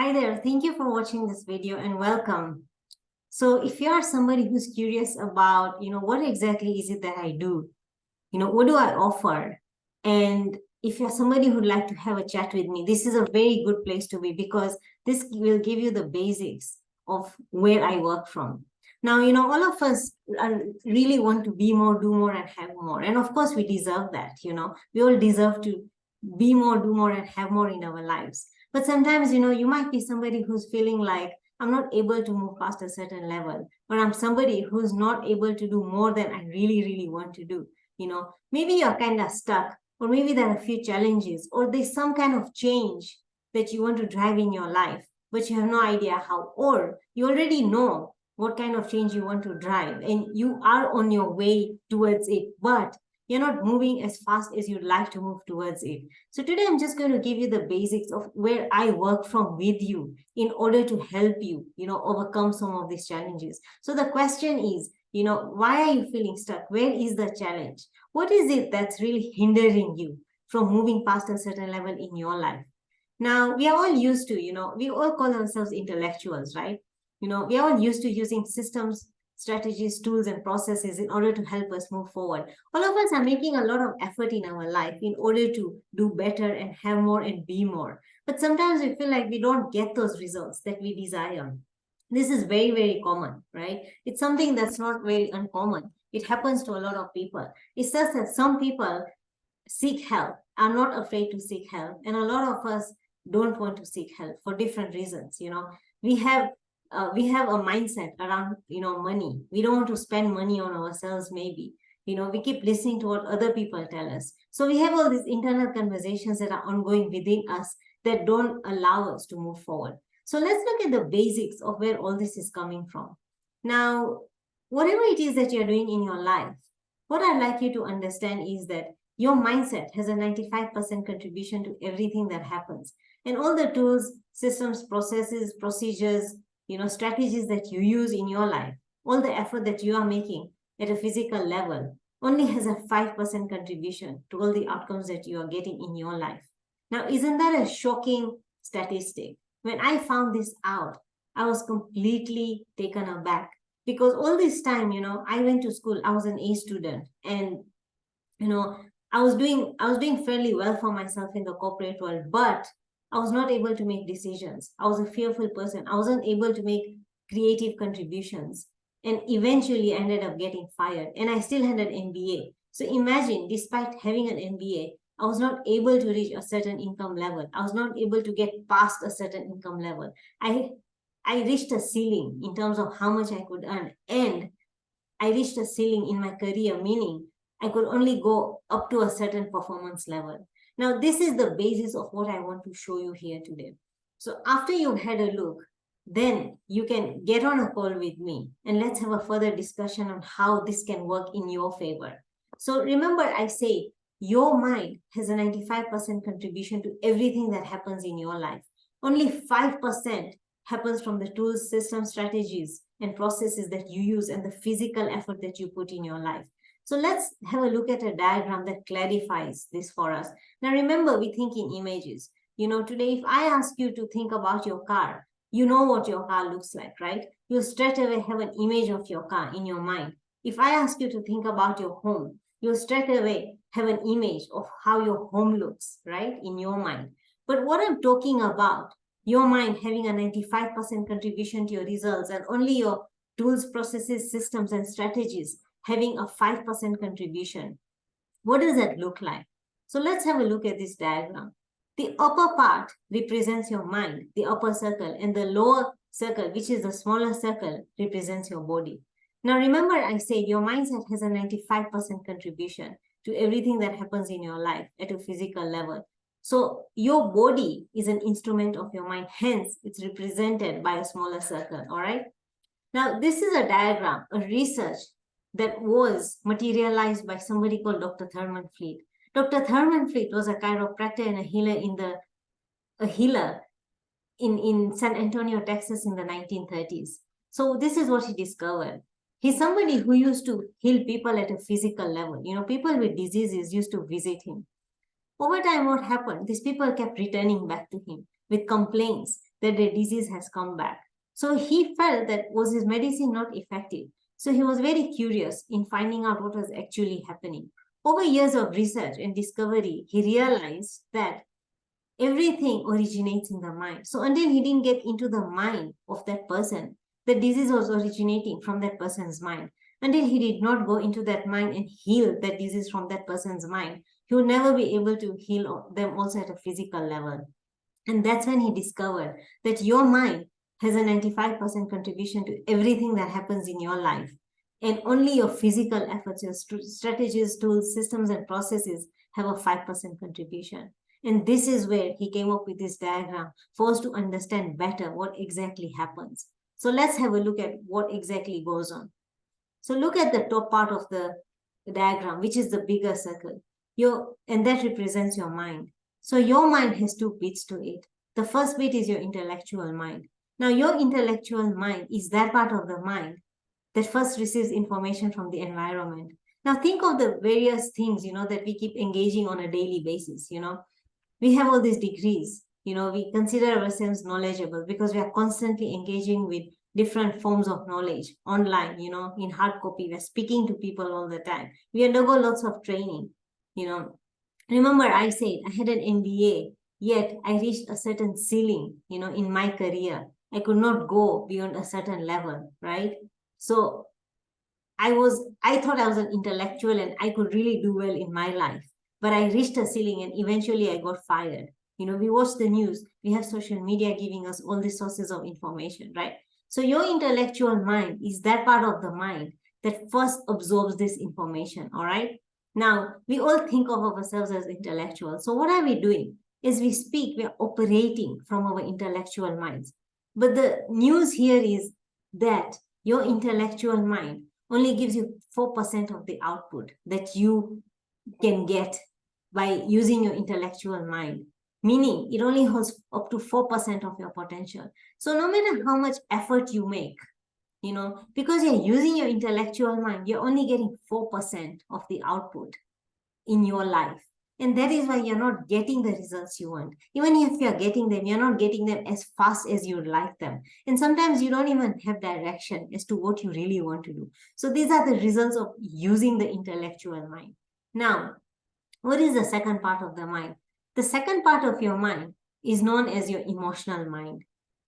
Hi there, thank you for watching this video and welcome. So if you are somebody who's curious about, what exactly is it that I do? What do I offer? And if you're somebody who'd like to have a chat with me, this is a very good place to be because this will give you the basics of where I work from. Now, all of us really want to be more, do more, and have more. And of course, we deserve that. We all deserve to be more, do more, and have more in our lives. But sometimes, you might be somebody who's feeling like, I'm not able to move past a certain level, or I'm somebody who's not able to do more than I really, really want to do. Maybe you're kind of stuck, or maybe there are a few challenges, or there's some kind of change that you want to drive in your life, but you have no idea how, or you already know what kind of change you want to drive, and you are on your way towards it, but you're not moving as fast as you'd like to move towards it. So today I'm just going to give you the basics of where I work from with you in order to help you, overcome some of these challenges. So the question is, why are you feeling stuck? Where is the challenge? What is it that's really hindering you from moving past a certain level in your life? Now, we are all used to, we all call ourselves intellectuals, right? We are all used to using systems, strategies, tools, and processes in order to help us move forward. All of us are making a lot of effort in our life in order to do better and have more and be more. But sometimes we feel like we don't get those results that we desire. This is very, very common, right? It's something that's not very uncommon. It happens to a lot of people. It's just that some people seek help, are not afraid to seek help, and a lot of us don't want to seek help for different reasons. We have a mindset around money. We don't want to spend money on ourselves. Maybe we keep listening to what other people tell us, so we have all these internal conversations that are ongoing within us that don't allow us to move forward. So let's look at the basics of where all this is coming from. Now, whatever it is that you're doing in your life, what I'd like you to understand is that your mindset has a 95% contribution to everything that happens. And all the tools, systems, processes, procedures, strategies that you use in your life, all the effort that you are making at a physical level only has a 5% contribution to all the outcomes that you are getting in your life. Now, isn't that a shocking statistic? When I found this out, I was completely taken aback because all this time, I went to school, I was an A student, and I was doing fairly well for myself in the corporate world, but I was not able to make decisions. I was a fearful person. I wasn't able to make creative contributions, and eventually ended up getting fired. And I still had an MBA. So imagine, despite having an MBA, I was not able to reach a certain income level. I was not able to get past a certain income level. I reached a ceiling in terms of how much I could earn, and I reached a ceiling in my career, meaning I could only go up to a certain performance level. Now, this is the basis of what I want to show you here today. So after you've had a look, then you can get on a call with me and let's have a further discussion on how this can work in your favor. So remember, I say your mind has a 95% contribution to everything that happens in your life. Only 5% happens from the tools, systems, strategies, and processes that you use and the physical effort that you put in your life. So let's have a look at a diagram that clarifies this for us. Now, remember, we think in images. Today, if I ask you to think about your car, you know what your car looks like, right? You'll straight away have an image of your car in your mind. If I ask you to think about your home, you'll straight away have an image of how your home looks, right, in your mind. But what I'm talking about, your mind having a 95% contribution to your results and only your tools, processes, systems, and strategies having a 5% contribution. What does that look like? So let's have a look at this diagram. The upper part represents your mind, the upper circle, and the lower circle, which is the smaller circle, represents your body. Now, remember, I said your mindset has a 95% contribution to everything that happens in your life at a physical level. So your body is an instrument of your mind, hence it's represented by a smaller circle, all right? Now, this is a diagram, a research that was materialized by somebody called Dr. Thurman Fleet. Dr. Thurman Fleet was a chiropractor and a healer in San Antonio, Texas in the 1930s. So this is what he discovered. He's somebody who used to heal people at a physical level. People with diseases used to visit him. Over time, what happened? These people kept returning back to him with complaints that the disease has come back. So he felt that was his medicine not effective. So he was very curious in finding out what was actually happening. Over years of research and discovery, he realized that everything originates in the mind. So until he didn't get into the mind of that person, the disease was originating from that person's mind. Until he did not go into that mind and heal that disease from that person's mind, he would never be able to heal them also at a physical level. And that's when he discovered that your mind has a 95% contribution to everything that happens in your life. And only your physical efforts, your strategies, tools, systems, and processes have a 5% contribution. And this is where he came up with this diagram for us to understand better what exactly happens. So let's have a look at what exactly goes on. So look at the top part of the diagram, which is the bigger circle. And that represents your mind. So your mind has two bits to it. The first bit is your intellectual mind. Now, your intellectual mind is that part of the mind that first receives information from the environment. Now, think of the various things, that we keep engaging on a daily basis, We have all these degrees, we consider ourselves knowledgeable because we are constantly engaging with different forms of knowledge online, in hard copy. We're speaking to people all the time. We undergo lots of training, Remember, I said I had an MBA, yet I reached a certain ceiling, in my career. I could not go beyond a certain level, right? So I thought I was an intellectual and I could really do well in my life. But I reached a ceiling and eventually I got fired. We watch the news, we have social media giving us all the sources of information, right? So your intellectual mind is that part of the mind that first absorbs this information, all right? Now, we all think of ourselves as intellectuals. So what are we doing? As we speak, we are operating from our intellectual minds. But the news here is that your intellectual mind only gives you 4% of the output that you can get by using your intellectual mind, meaning it only holds up to 4% of your potential. So no matter how much effort you make, because you're using your intellectual mind, you're only getting 4% of the output in your life. And that is why you're not getting the results you want. Even if you're getting them, you're not getting them as fast as you'd like them. And sometimes you don't even have direction as to what you really want to do. So these are the results of using the intellectual mind. Now, what is the second part of the mind? The second part of your mind is known as your emotional mind.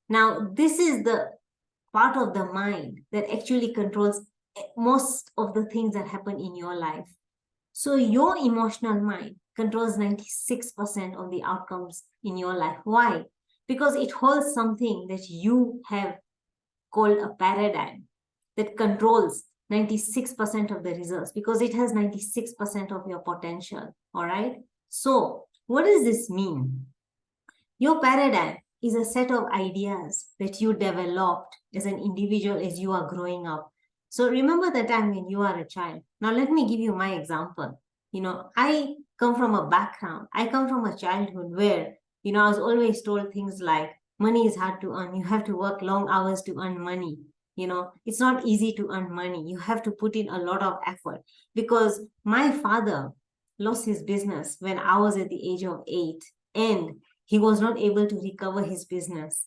Now, this is the part of the mind that actually controls most of the things that happen in your life. So your emotional mind controls 96% of the outcomes in your life. Why? Because it holds something that you have called a paradigm that controls 96% of the results because it has 96% of your potential. All right. So what does this mean? Your paradigm is a set of ideas that you developed as an individual as you are growing up. So remember the time when you are a child. Now let me give you my example. I come from a background. I come from a childhood where, I was always told things like money is hard to earn. You have to work long hours to earn money. It's not easy to earn money. You have to put in a lot of effort because my father lost his business when I was at the age of 8 and he was not able to recover his business.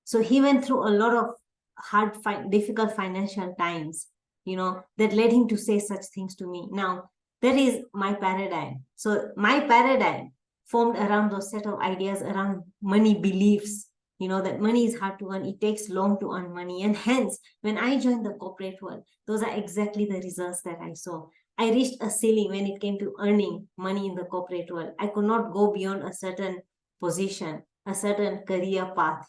So he went through a lot of difficult financial times, that led him to say such things to me. Now, that is my paradigm. So my paradigm formed around those set of ideas around money beliefs, that money is hard to earn. It takes long to earn money. And hence, when I joined the corporate world, those are exactly the results that I saw. I reached a ceiling when it came to earning money in the corporate world. I could not go beyond a certain position, a certain career path,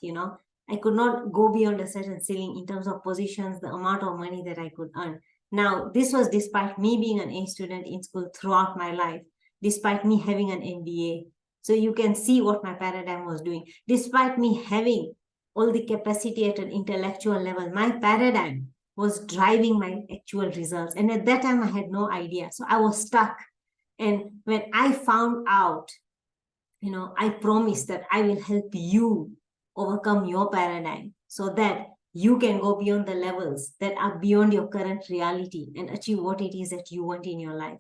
I could not go beyond a certain ceiling in terms of positions, the amount of money that I could earn. Now, this was despite me being an A student in school throughout my life, despite me having an MBA. So you can see what my paradigm was doing. Despite me having all the capacity at an intellectual level, my paradigm was driving my actual results. And at that time, I had no idea. So I was stuck. And when I found out, I promise that I will help you overcome your paradigm so that you can go beyond the levels that are beyond your current reality and achieve what it is that you want in your life.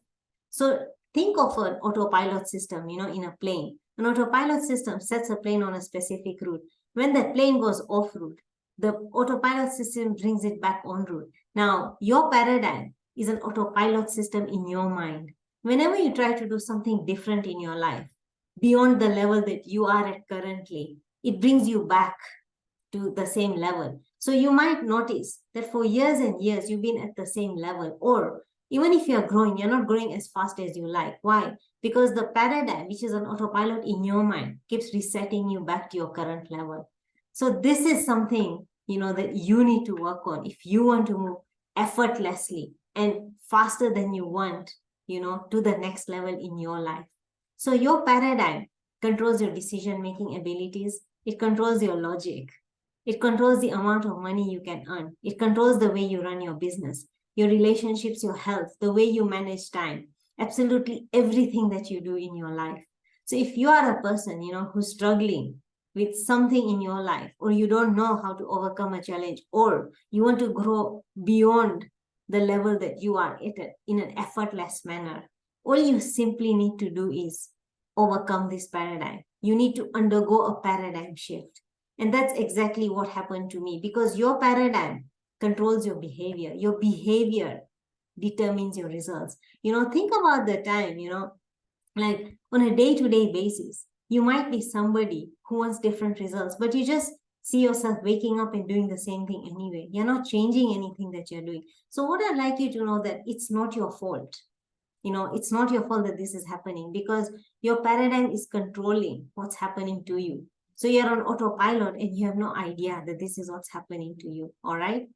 So think of an autopilot system, in a plane. An autopilot system sets a plane on a specific route. When the plane goes off route, the autopilot system brings it back on route. Now, your paradigm is an autopilot system in your mind. Whenever you try to do something different in your life, beyond the level that you are at currently, it brings you back to the same level. So you might notice that for years and years, you've been at the same level, or even if you're growing, you're not growing as fast as you like. Why? Because the paradigm, which is an autopilot in your mind, keeps resetting you back to your current level. So this is something, that you need to work on if you want to move effortlessly and faster than you want, to the next level in your life. So your paradigm controls your decision-making abilities. It controls your logic. It controls the amount of money you can earn. It controls the way you run your business, your relationships, your health, the way you manage time, absolutely everything that you do in your life. So if you are a person, who's struggling with something in your life, or you don't know how to overcome a challenge, or you want to grow beyond the level that you are at in an effortless manner, all you simply need to do is overcome this paradigm. You need to undergo a paradigm shift. And that's exactly what happened to me, because your paradigm controls your behavior. Your behavior determines your results. Think about the time, like on a day-to-day basis, you might be somebody who wants different results, but you just see yourself waking up and doing the same thing anyway. You're not changing anything that you're doing. So what I'd like you to know that it's not your fault. It's not your fault that this is happening, because your paradigm is controlling what's happening to you. So you're on autopilot and you have no idea that this is what's happening to you. All right.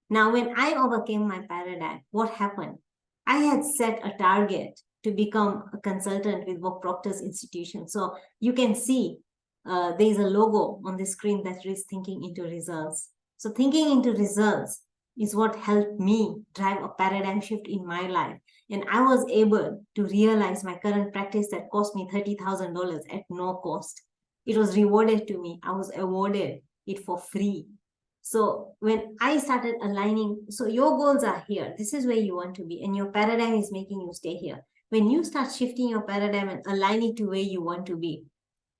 Now, when I overcame my paradigm, what happened? I had set a target to become a consultant with Bob Proctor's institution. So you can see there's a logo on the screen that reads Thinking into Results. So thinking into results is what helped me drive a paradigm shift in my life. And I was able to realize my current practice that cost me $30,000 at no cost. It was rewarded to me. I was awarded it for free. So when I started aligning, so your goals are here. This is where you want to be, and your paradigm is making you stay here. When you start shifting your paradigm and aligning to where you want to be,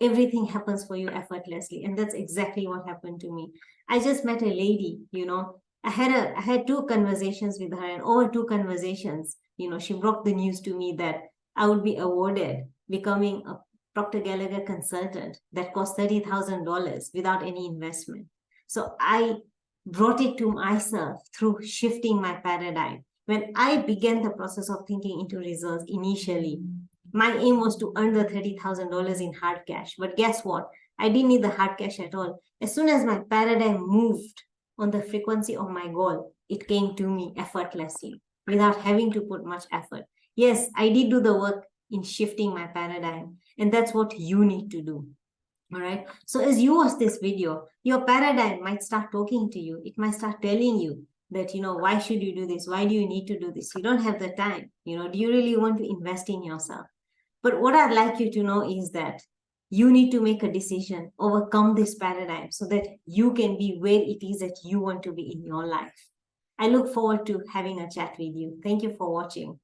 everything happens for you effortlessly. And that's exactly what happened to me. I just met a lady, I had 2 conversations with her, and over 2 conversations, she broke the news to me that I would be awarded becoming a Proctor Gallagher consultant that cost $30,000 without any investment. So I brought it to myself through shifting my paradigm. When I began the process of thinking into results initially, my aim was to earn the $30,000 in hard cash. But guess what? I didn't need the hard cash at all. As soon as my paradigm moved on the frequency of my goal, it came to me effortlessly without having to put much effort. Yes, I did do the work in shifting my paradigm, and that's what you need to do. All right. So as you watch this video, your paradigm might start talking to you. It might start telling you that, why should you do this? Why do you need to do this? You don't have the time. Do you really want to invest in yourself? But what I'd like you to know is that you need to make a decision, overcome this paradigm so that you can be where it is that you want to be in your life. I look forward to having a chat with you. Thank you for watching.